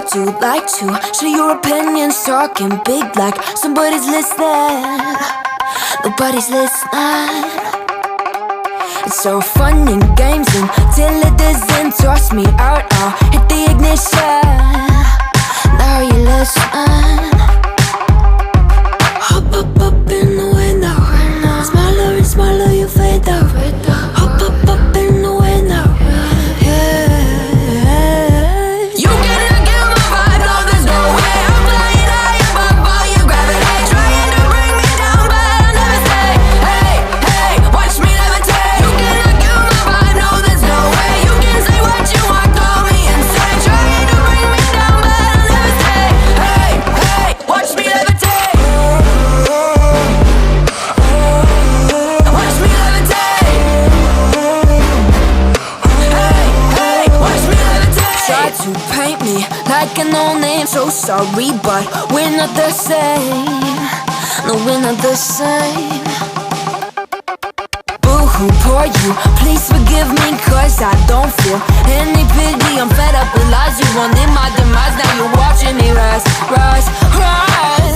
What do you like to share your opinions, talking big like somebody's listening. Nobody's listening. It's so fun and games until it doesn't. Toss me out, I'll hit the ignition. Now you listen. Hop up in the window. Smaller and smaller you fade out. Hop up in the window. You cannot kill my vibe, no there's no way. I'm flying high above all your gravity, trying to bring me down, but I'll never stay. Hey, hey, watch me levitate. You cannot kill my vibe, no there's no way. You can say what you want, call me insane, trying to bring me down, but I'll never stay. Hey, hey, watch me levitate. Watch me levitate. Hey, hey, watch me levitate. Try to paint me like a no-name, so sorry, but we're not the same. No, we're not the same. Boo-hoo, poor you, please forgive me, cause I don't feel any pity. I'm fed up with lies, you wanted my demise, now you're watching me rise, rise, rise.